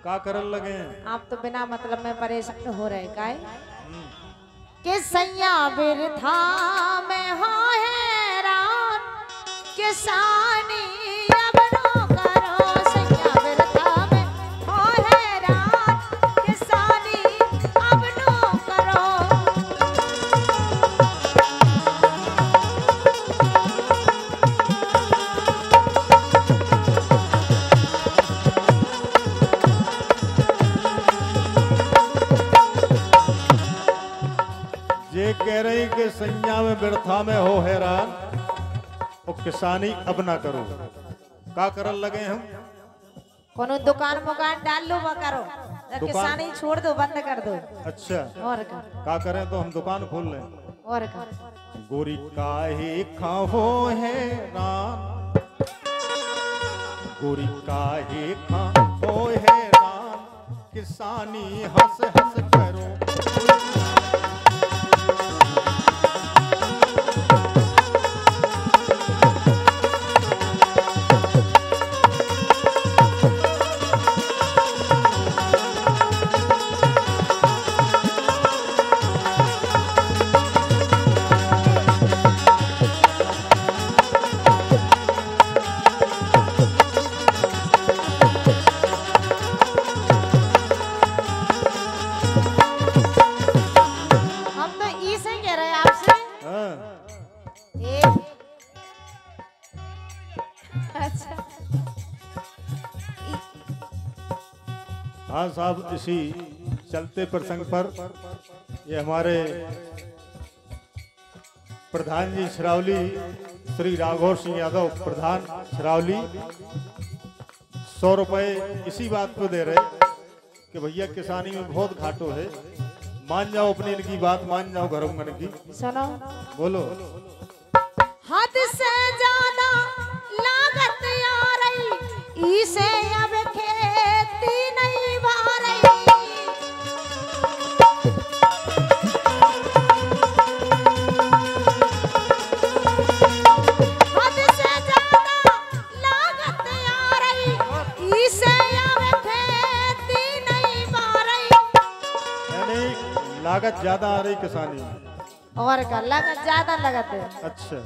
का करन लगे हैं? आप तो बिना मतलब में परेशान हो रहे काहे कि सैया बिरथा में हो हैरान किसानी अब नो करो सैया बिरथा में हो हैरान किसानी अब नो करो। ये कह रही कि सैया में बिरथा में हो हैरान और किसानी अब ना करो। का करन लगे हम? कोनो दुकान मुकान डाल लो वो करो किसानी छोड़ दो बंद कर दो। अच्छा और का करें तो हम दुकान खोल लें। और गोरी काहे खाहो हैरान, गोरी काहे खाहो हैरान किसानी हंस हंस करो। हाँ साहब, इसी चलते प्रसंग पर ये हमारे प्रधान जी छरावली श्री राघव सिंह यादव प्रधान छरावली 100 रुपए इसी बात को दे रहे कि भैया किसानी में बहुत घाटो है, मान जाओ अपनी इनकी बात, मान जाओ घरों मन की। सुनो बोलो। हद से ज्यादा लागत आ रही इसे अब खेती नहीं भा रही। हद से ज्यादा लागत आ रही इसे अब खेती नहीं भा रही। यानी लागत ज्यादा आ रही किसानी में। और का लागत ज्यादा लगत है। अच्छा,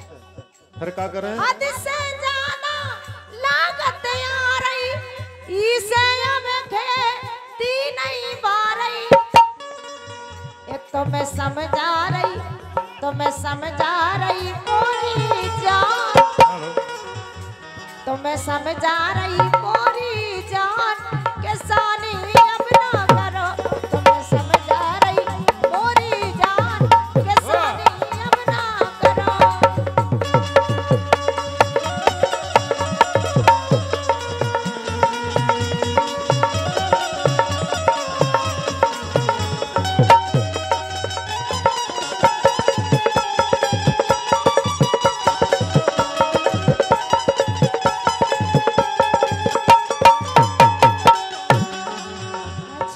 फिर क्या करें? हद से ज्यादा लागत आ रही इसे अब खेती नहीं पा रही। एक तो मैं समझा रही मोरी जान, तो मैं समझा रही मोरी जान किसानी अब ना करो। तो मैं समझा रही मोरी जान किसानी अब ना करो।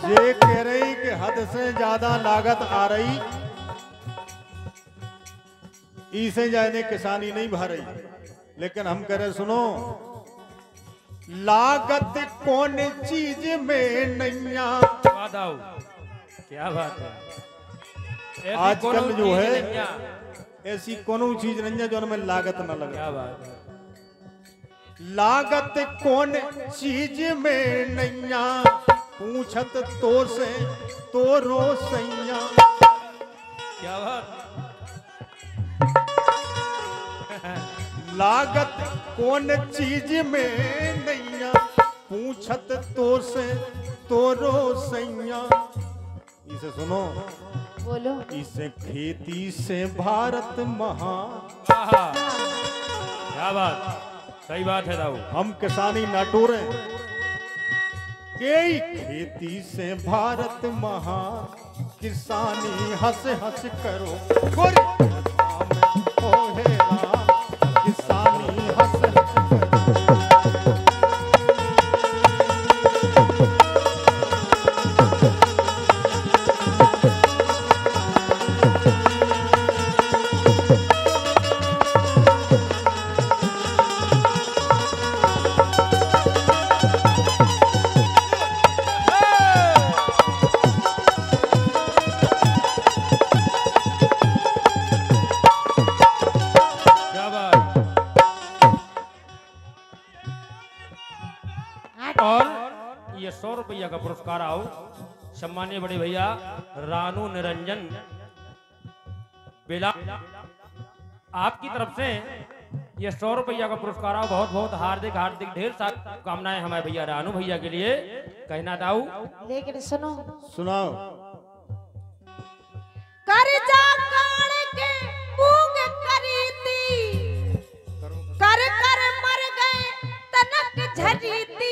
ये कह रही कि हद से ज्यादा लागत आ रही, इसे जाने किसानी नहीं भा रही। लेकिन हम कह रहे सुनो, लागत कौन चीज में नैया। क्या बात है। आजकल जो है ऐसी कोनो चीज नहीं है जो में लागत न लगे। क्या बात है। लागत कौन चीज में नैया, पूछत तो से तो रो सैया। क्या बात। लागत कौन चीज में नैया, पूछत तो से तो रो सैया। इसे सुनो, बोलो। इसे खेती से भारत महान। क्या बात, सही बात है दाऊ। हम किसानी ना टूरे, यही खेती से भारत महान किसानी हंस हंस करो। गोरी ओ हे राम, किसानी हंस हंस करो। और ये 100 रुपया का पुरस्कार आओ सम्मानीय बड़े भैया रानू निरंजन बेला आपकी तरफ से ये 100 रुपया का पुरस्कार आओ। बहुत बहुत हार्दिक हार्दिक ढेर सारी कामनाएं हमारे भैया रानू भैया के लिए कहना दाऊ। लेकिन सुनो, सुनाओ। कर्जा काढ़ के मूंग खरीदी, कर कर मर गए तनक झरीती।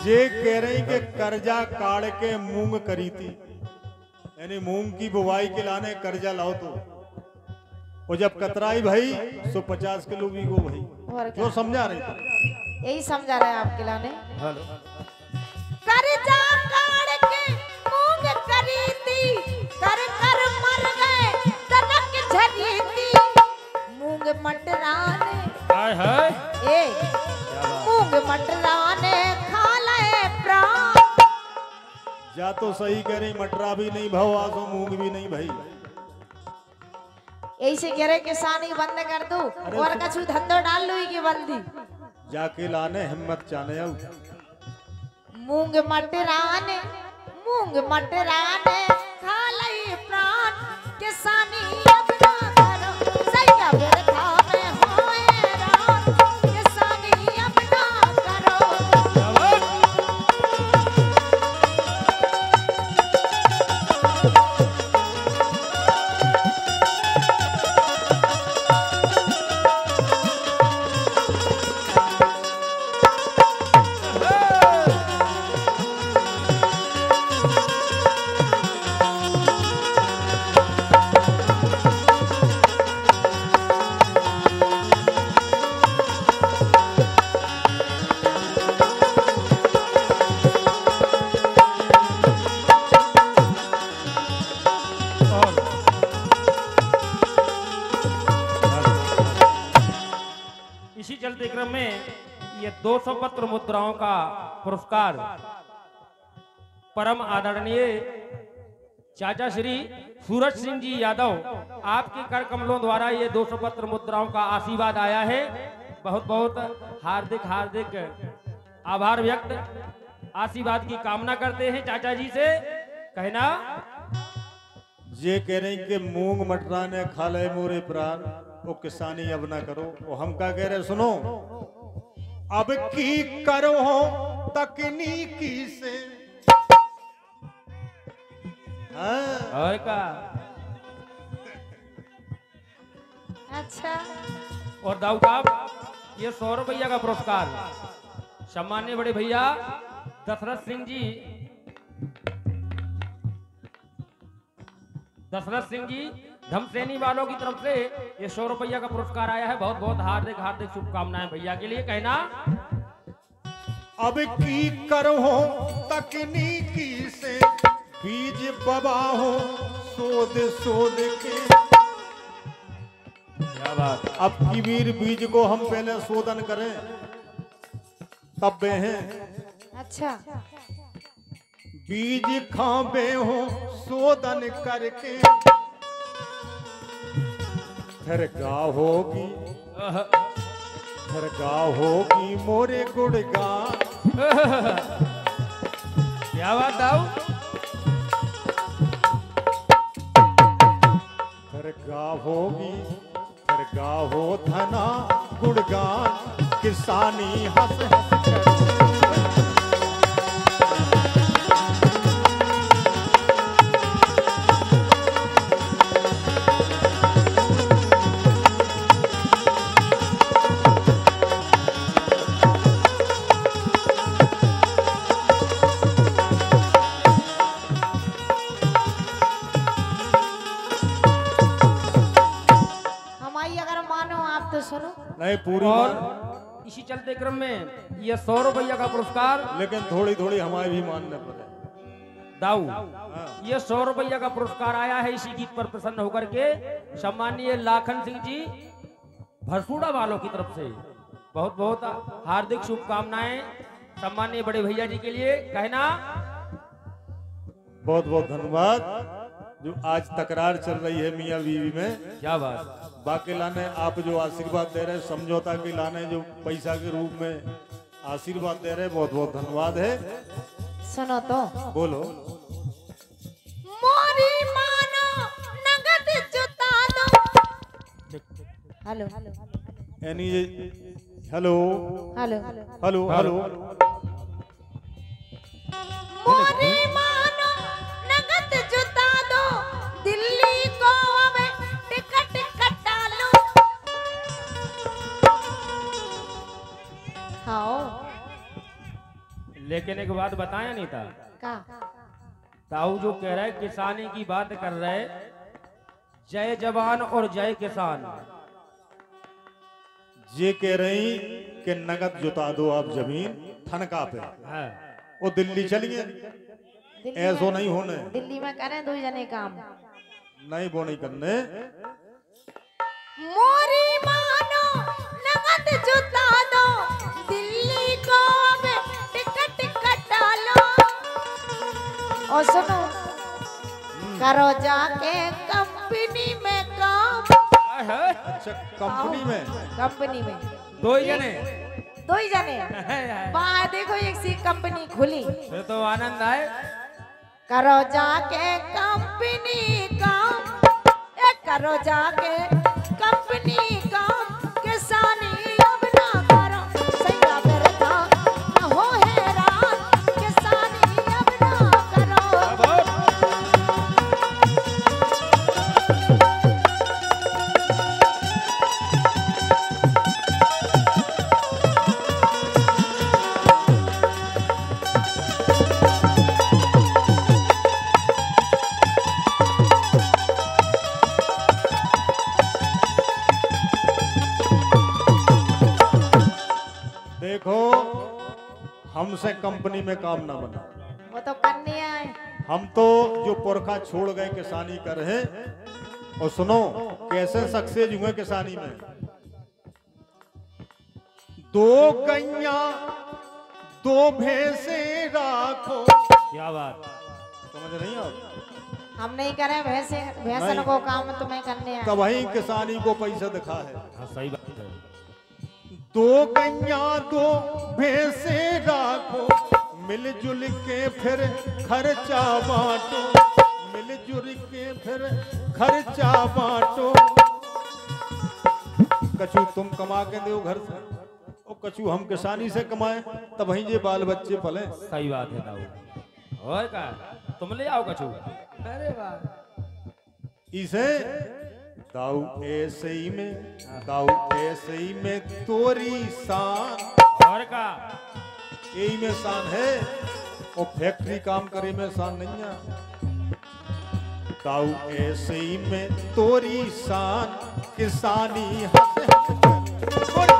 जे कह रही कि कर्जा काढ़ के मूंग करी थी, यानी मूंग की बुवाई के लाने कर्जा लाओ तो वो जब कतराई भाई 150 किलो भी गो भाई। और क्या? जो समझा रही थी यही समझा रहे हैं आपके लाने। कर्जा काढ़ के मूंग खरीदी, कर कर मर गए तनक झरीती। मूंग मटराने हाय हाय ए मूंग मटराने खा ले प्राण। जा तो सही कह रही, मटरा भी नहीं भाव आसो मूंग भी नहीं भाई। यही से कह रहे किसानी बंद कर दो और कछु धंधो डाल लो की बंदी। जाके लाने हिम्मत चाने आओ। मूंग मटराने खा लई प्राण। किसानी अब ना करो सैया बिरथा में होए रान। किसानी अब ना करो। इसी चलते क्रम में ये 200 पत्र मुद्राओं का पुरस्कार परम आदरणीय चाचा श्री सूरज सिंह जी यादव आपके कर कमलों द्वारा ये 200 पत्र मुद्राओं का आशीर्वाद आया है। बहुत बहुत हार्दिक हार्दिक आभार व्यक्त, आशीर्वाद की कामना करते हैं चाचा जी से। कहना ये कह रही कि मूंग मटरा ने खा ले मोरे प्राण, वो किसानी अब ना करो। वो हम क्या कह रहे सुनो, अब की करो तकनीकी से। हाँ? और का अच्छा और दाऊ साहब ये 100 रुपया का पुरस्कार सम्मानीय बड़े भैया दशरथ सिंह जी धमसेनी वालों की तरफ से ये 100 रुपया का पुरस्कार आया है। बहुत बहुत हार्दिक हार्दिक शुभकामनाएं भैया के लिए। कहना अब की करो तकनीकी से, बीज बबा हो सोद सोद के। क्या बात। अब की वीर बीज को हम पहले शोधन करें तब बे हैं। अच्छा बीज खाबे हो शोधन करके, फिर गा होगी मोरे गुड़गान। क्या बात दाऊ। फिर गाहो धना गुड़गान, किसानी हंस हंस कर। सुनो नहीं पूरी और मान, इसी चलते क्रम में ये 100 रुपया का पुरस्कार लेकिन थोड़ी थोड़ी हमारे भी मानने पड़े। दाऊ हाँ। ये 100 रुपया का पुरस्कार आया है इसी गीत पर प्रसन्न होकर के सम्मानीय लाखन सिंह जी भरसूड़ा वालों की तरफ से बहुत बहुत हार्दिक शुभकामनाएं सम्मानीय बड़े भैया जी के लिए। कहना बहुत बहुत धन्यवाद। जो आज तकरार चल रही है मियाँ बीवी में, क्या बात। बाकी लाने आप जो आशीर्वाद दे रहे हैं, समझौता के लाने जो पैसा के रूप में आशीर्वाद दे रहे, बहुत बहुत धन्यवाद है। सुनो तो, बोलो। मोरी मानो नगद जुता दो। हेलो यानी हेलो हेलो हेलो हेलो। मोरी मानो नगद जुता दो, दिल्ली को अब टिकट कटा लो। हाँ लेकिन एक बात बताया नहीं था, का ताऊ जो कह रहा है किसानी की बात कर रहे, जय जवान और जय किसान। ये कह रही कि नगद जुता दो आप जमीन ठनका पे, हाँ। वो दिल्ली चलिए, दिल्ली ऐसो में- नहीं होने, दिल्ली में करें दो जने काम। नहीं वो नहीं करने। मोरी मानो नगद जुता दो, दिल्ली को अब टिकट कटा लो। और सुनो, करो जाके कंपनी में काम। अच्छा कंपनी में, कंपनी में दो ही जने दो ही जने बाहर देखो, एक सी कंपनी खुली। फिर तो आनंद आए। करो जाके कंपनी काम, करो जाके कंपनी काम, किसानी अब ना करो सैया बेरथा, न हो हैरान, किसानी अब ना करो। देखो हमसे कंपनी में काम ना बना, वो तो करनी है। हम तो जो पुरखा छोड़ गए किसानी कर रहे। और सुनो कैसे सक्सेस हुए किसानी में। दो गैया दो भैंसे राखो, क्या बात। समझ नहीं आप? हम नहीं करें भैंसन नहीं। को काम, तुम्हें करने हैं। कभी किसानी को पैसा दिखा है। हाँ सही बात है। दो गैया दो भैंसे राखो, मिलजुल के फिर खर्चा बांटो, मिलजुल के फिर खर्चा बांटो। कछु तुम कमा के दो घर से, और कछु हम किसानी से कमाएं, तब वहीं ये बाल बच्चे पले। सही बात है ताऊ। और का तुम ले आओ कछु। अरे वाह। इसे दाऊ ऐसे ही में, दाऊ ऐसे ही में तोरी शान, और का यही में शान है। और फैक्ट्री काम करे में शान नहीं है। दाऊ ऐसे ही में तोरी शान, किसानी हंस हंस कर।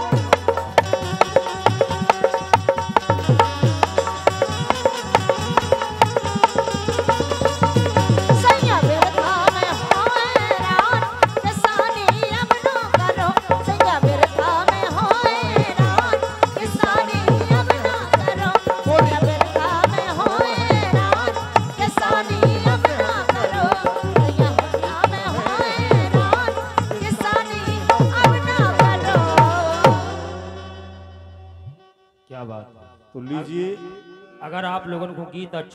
सैया बेरथा में हो हैरान, किसानी अब ना करो। सैया बेरथा में हो हैरान, किसानी अब ना करो। सैया बेरथा में हो हैरान, किसानी अब ना करो। सैया बेरथा में हो हैरान, किसानी अब ना करो। क्या बात। तो लीजिए। अगर आप लोगों को गीत अच्छा